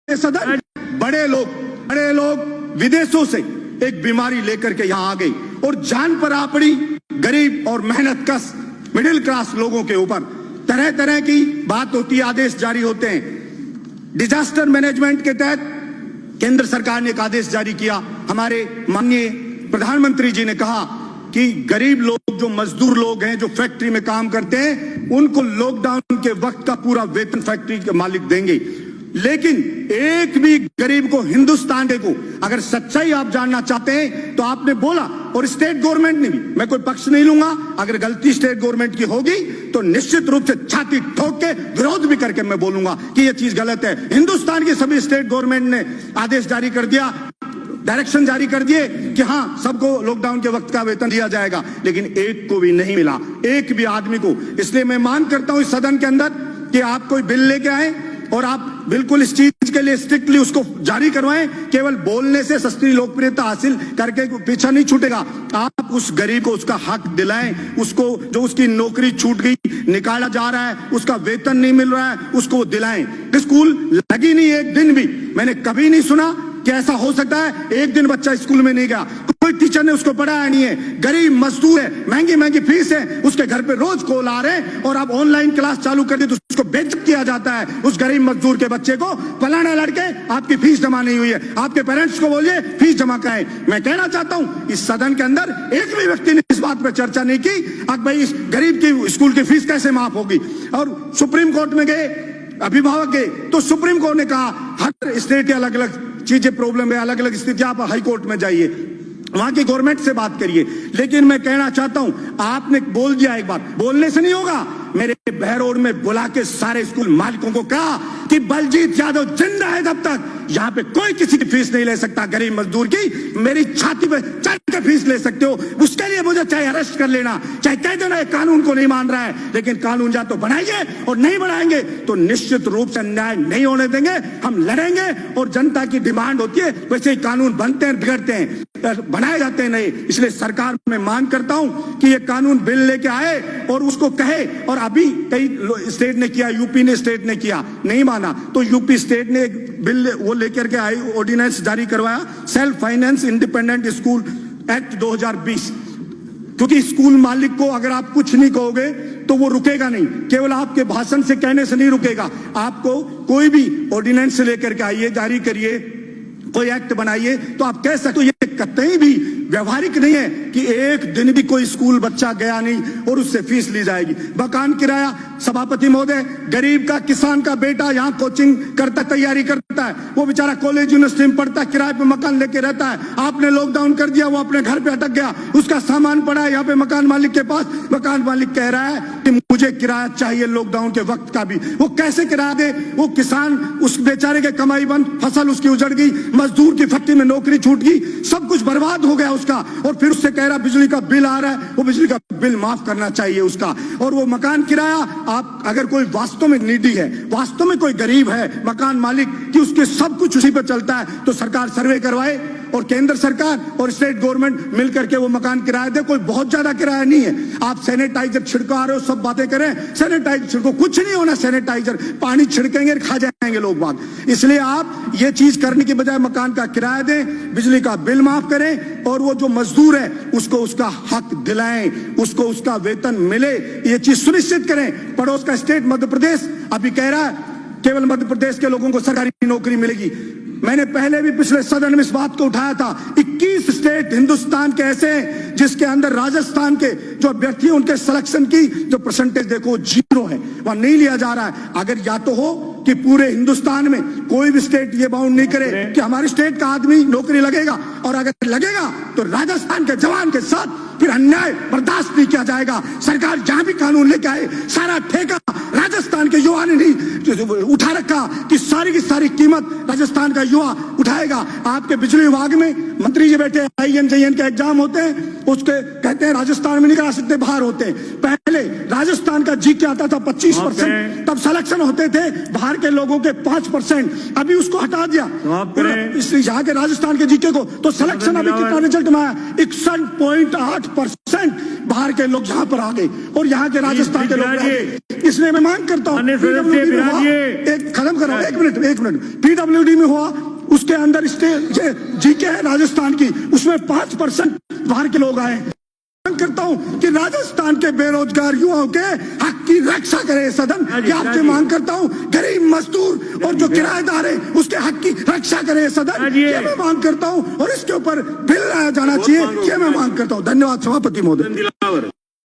सदन बड़े लोग विदेशों से एक बीमारी लेकर के यहां आ गई और जान पर आ पड़ी गरीब और मेहनत कश मिडिल क्लास लोगों के ऊपर। तरह तरह की बात होती है, आदेश जारी होते हैं। डिजास्टर मैनेजमेंट के तहत केंद्र सरकार ने एक आदेश जारी किया। हमारे माननीय प्रधानमंत्री जी ने कहा कि गरीब लोग, जो मजदूर लोग हैं, जो फैक्ट्री में काम करते हैं, उनको लॉकडाउन के वक्त का पूरा वेतन फैक्ट्री के मालिक देंगे। लेकिन एक भी गरीब को, हिंदुस्तान को, अगर सच्चाई आप जानना चाहते हैं तो आपने बोला, और स्टेट गवर्नमेंट ने भी, मैं कोई पक्ष नहीं लूंगा, अगर गलती स्टेट गवर्नमेंट की होगी तो निश्चित रूप से छाती ठोक के विरोध भी करके मैं बोलूंगा कि यह चीज गलत है। हिंदुस्तान की सभी स्टेट गवर्नमेंट ने आदेश जारी कर दिया, डायरेक्शन जारी कर दिए कि हां सबको लॉकडाउन के वक्त का वेतन दिया जाएगा, लेकिन एक को भी नहीं मिला, एक भी आदमी को। इसलिए मैं मांग करता हूं इस सदन के अंदर कि आप कोई बिल लेके आए और आप बिल्कुल इस चीज के लिए स्ट्रिक्टली उसको जारी करवाएं। केवल बोलने से सस्ती लोकप्रियता हासिल करके पीछा नहीं छूटेगा। आप उस गरीब को उसका हक दिलाएं, उसको जो उसकी नौकरी छूट गई, निकाला जा रहा है, उसका वेतन नहीं मिल रहा है, उसको दिलाएं। स्कूल लगी नहीं एक दिन भी, मैंने कभी नहीं सुना कि ऐसा हो सकता है एक दिन बच्चा स्कूल में नहीं गया, कोई टीचर ने उसको पढ़ाया नहीं है। गरीब मजदूर है, महंगी महंगी फीस है, उसके घर पे रोज कॉल आ रहे हैं और आप ऑनलाइन क्लास चालू कर दी तो उसको बेइज्जत किया जाता है। उस गरीब मजदूर के बच्चे को, फलाना लड़के आपकी फीस जमा नहीं हुई है, आपके पेरेंट्स को बोलिए फीस जमा कराएं। मैं कहना चाहता हूं इस सदन के अंदर एक भी व्यक्ति ने इस बात पर चर्चा नहीं की अब भाई इस गरीब की स्कूल की फीस कैसे माफ होगी। और सुप्रीम कोर्ट में गए, अभिभावक गए, तो सुप्रीम कोर्ट ने कहा हर स्टेट के अलग अलग चीजें प्रॉब्लम है, अलग अलग स्थिति, आप हाई कोर्ट में जाइए, वहां की गवर्नमेंट से बात करिए। लेकिन मैं कहना चाहता हूं, आपने बोल दिया, एक बार बोलने से नहीं होगा। मेरे बहरोड में बुला के सारे स्कूल मालिकों को कहा कि बलजीत यादव जिंदा है तब तक यहां पे कोई किसी की फीस नहीं ले सकता गरीब मजदूर की। मेरी छाती पे चढ़ के फीस ले सकते हो, उसके लिए मुझे चाहे अरेस्ट कर लेना, चाहे कह देना कानून को नहीं मान रहा है, लेकिन कानून या तो बनाइए और नहीं बनाएंगे तो निश्चित रूप से अन्याय नहीं होने देंगे। हम लड़ेंगे और जनता की डिमांड होती है, वैसे ही कानून बनते हैं, बिगड़ते हैं, बनाए जाते हैं नहीं। इसलिए सरकार में मांग करता हूं कि ये कानून बिल लेके आए और उसको कहे। और अभी कई स्टेट ने किया, यूपी ने स्टेट ने किया, नहीं माना तो यूपी स्टेट ने एक बिल वो लेकर के आई, ऑर्डिनेंस जारी करवाया, self finance independent school act 2020। क्योंकि स्कूल मालिक को अगर आप कुछ नहीं कहोगे तो वो रुकेगा नहीं, केवल आपके भाषण से कहने से नहीं रुकेगा। आपको कोई भी ऑर्डिनेंस लेकर के आइए, जारी करिए, कोई एक्ट बनाइए तो आप कह सकते हो। ये कतई भी व्यवहारिक नहीं है कि एक दिन भी कोई स्कूल बच्चा गया नहीं और उससे फीस ली जाएगी। मकान किराया, सभापति महोदय, गरीब का, किसान का बेटा यहाँ कोचिंग करता, तैयारी करता है, वो बेचारा कॉलेज यूनिवर्सिटी में पढ़ता है, किराए पे मकान लेके रहता है। आपने लॉकडाउन कर दिया, वो अपने घर पे अटक गया, उसका सामान पड़ा है यहाँ पे मकान मालिक के पास। मकान मालिक कह रहा है कि मुझे किराया चाहिए लॉकडाउन के वक्त का भी। वो कैसे किराया दे? वो किसान, उस बेचारे के कमाई बंद, फसल उसकी उजड़ गई, मजदूर की फैक्ट्री में नौकरी छूट गई, सब कुछ बर्बाद हो गया उसका। और फिर उससे कह रहा बिजली का बिल आ रहा है, वो बिजली का बिल माफ करना चाहिए उसका। और वो मकान किराया, आप अगर कोई वास्तव में नीडी है, वास्तव में कोई गरीब है, मकान मालिक कि उसके सब कुछ उसी पर चलता है, तो सरकार सर्वे करवाए और केंद्र सरकार और स्टेट गवर्नमेंट मिलकर के वो मकान किराया दे। कोई बहुत ज्यादा किराया नहीं है। आप सैनिटाइजर छिड़का रहे हो, सब बातें करें, सैनिटाइजर छिड़को, कुछ नहीं होना सैनिटाइजर, पानी छिड़केंगे खा जाएंगे लोग बात। इसलिए आप ये चीज करने के बजाय मकान का किराया दें, बिजली का बिल माफ करें और वो जो मजदूर है उसको उसका हक दिलाएं, उसको उसका वेतन मिले, ये चीज सुनिश्चित करें। पड़ोस का स्टेट मध्य प्रदेश अभी कह रहा है केवल मध्य प्रदेश के लोगों को सरकारी नौकरी मिलेगी। मैंने पहले भी पिछले सदन में इस बात को उठाया था। 21 स्टेट हिंदुस्तान के ऐसे हैं जिसके अंदर राजस्थान के जो अभ्यर्थी हैं उनके सिलेक्शन की जो परसेंटेज देखो 0 है, वहां नहीं लिया जा रहा है। अगर या तो हो कि पूरे हिंदुस्तान में कोई भी स्टेट ये बाउंड नहीं करे कि हमारी स्टेट का आदमी नौकरी लगेगा, और अगर लगेगा तो राजस्थान के जवान के साथ फिर अन्याय बर्दाश्त नहीं किया जाएगा। सरकार जहां भी कानून लेके आए, सारा ठेका राजस्थान के युवा ने नहीं उठा रखा कि सारी की सारी कीमत राजस्थान का युवा उठाएगा। आपके बिजली विभाग में मंत्री जी बैठे, IN JN के एग्जाम होते हैं, उसके कहते हैं राजस्थान में नहीं करा सकते, बाहर होते हैं। पहले राजस्थान का जीके आता था 25%, तब सिलेक्शन होते थे बाहर के लोगों के 5%, अभी उसको हटा दिया यहाँ के राजस्थान के जीके को, तो सिलेक्शन अभी कितना रिजल्ट में आया 61.8%। बाहर के लोग यहाँ पर आ गए और यहाँ के राजस्थान के लोग रह गए। इसलिए मैं मांग करता हूँ एक खत्म करो, एक मिनट पीडब्ल्यूडी में हुआ, उसके अंदर जीके है राजस्थान की, उसमें 5% बाहर के लोग आए। मांग करता हूँ कि राजस्थान के बेरोजगार युवाओं के हक की रक्षा करे सदन। ये आपसे मांग करता हूँ, गरीब मजदूर और जो किराएदार है उसके हक की रक्षा करे सदन। ये मैं मांग करता हूँ और इसके ऊपर बिल लाया जाना चाहिए, ये मैं मांग करता हूँ। धन्यवाद सभापति महोदय।